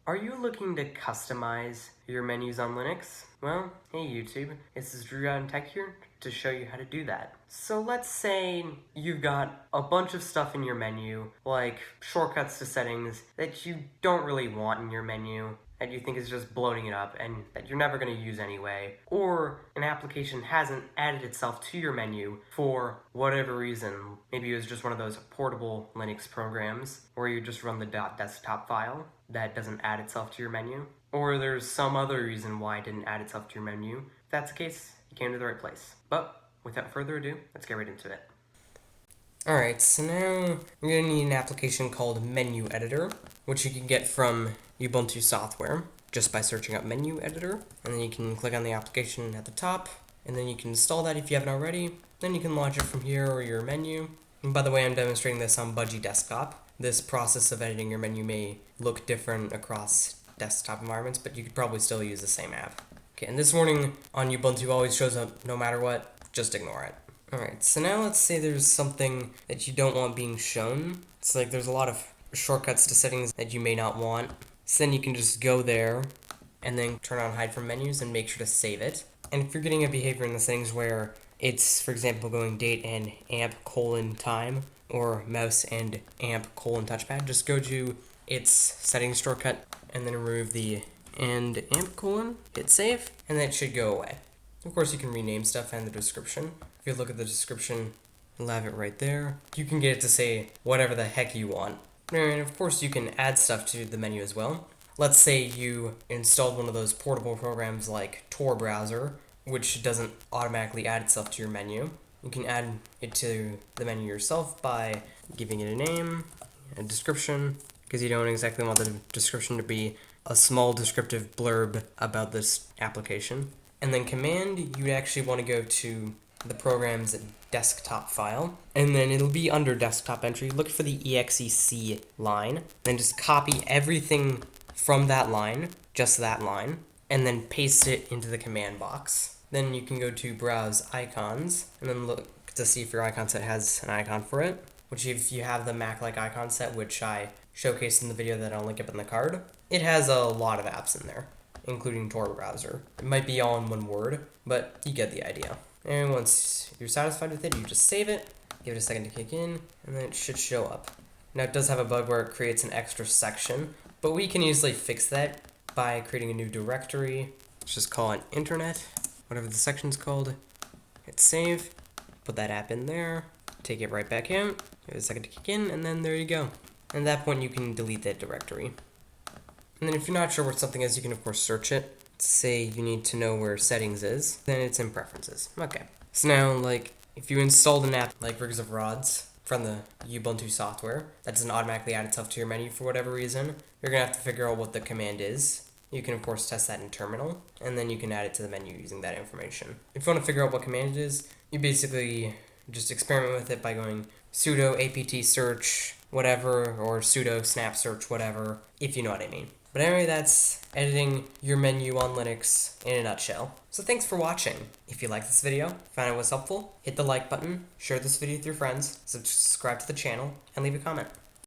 Are you looking to customize your menus on Linux? Well, hey YouTube, this is Drew and Tech here to show you how to do that. So let's say you've got a bunch of stuff in your menu, like shortcuts to settings that you don't really want in your menu, that you think is just bloating it up and that you're never going to use anyway, or an application hasn't added itself to your menu for whatever reason. Maybe it was just one of those portable Linux programs where you just run the .desktop file that doesn't add itself to your menu, or there's some other reason why it didn't add itself to your menu. If that's the case, you came to the right place. But without further ado, let's get right into it. Alright, so now you're going to need an application called Menu Editor, which you can get from Ubuntu Software just by searching up Menu Editor, and then you can click on the application at the top, and then you can install that if you haven't already. Then you can launch it from here or your menu. And by the way, I'm demonstrating this on Budgie Desktop. This process of editing your menu may look different across desktop environments, but you could probably still use the same app. Okay, and this warning on Ubuntu always shows up no matter what, just ignore it. Alright, so now let's say there's something that you don't want being shown. It's like there's a lot of shortcuts to settings that you may not want. So then you can just go there and then turn on hide from menus and make sure to save it. And if you're getting a behavior in the settings where it's, for example, going date and amp:time or mouse and amp:touchpad, just go to its settings shortcut and then remove the and amp:, hit save, and then it should go away. Of course, you can rename stuff and the description. If you look at the description, you'll have it right there. You can get it to say whatever the heck you want. And of course, you can add stuff to the menu as well. Let's say you installed one of those portable programs like Tor browser, which doesn't automatically add itself to your menu. You can add it to the menu yourself by giving it a name, a description, because you don't exactly want the description to be a small descriptive blurb about this application. And then command, you'd actually want to go to the program's desktop file, and then it'll be under desktop entry. Look for the exec line, then just copy everything from that line, just that line, and then paste it into the command box. Then you can go to browse icons, and then look to see if your icon set has an icon for it, which if you have the Mac-like icon set, which I showcased in the video that I'll link up in the card, it has a lot of apps in there, including Tor browser. It might be all in one word, but you get the idea. And once you're satisfied with it, you just save it, give it a second to kick in, and then it should show up. Now it does have a bug where it creates an extra section, but we can easily fix that by creating a new directory. Let's just call it internet, whatever the section's called. Hit save, put that app in there, take it right back out, give it a second to kick in, and then there you go. And at that point, you can delete that directory. And then if you're not sure what something is, you can of course search it. Say you need to know where settings is, then it's in preferences. Okay. So now, like, if you installed an app like Rigs of Rods from the Ubuntu software that doesn't automatically add itself to your menu for whatever reason, you're gonna have to figure out what the command is. You can of course test that in terminal, and then you can add it to the menu using that information. If you want to figure out what command it is, you basically just experiment with it by going sudo apt search whatever, or sudo snap search whatever, if you know what I mean. But anyway, that's editing your menu on Linux in a nutshell. So thanks for watching. If you liked this video, found it was helpful, hit the like button, share this video with your friends, subscribe to the channel, and leave a comment.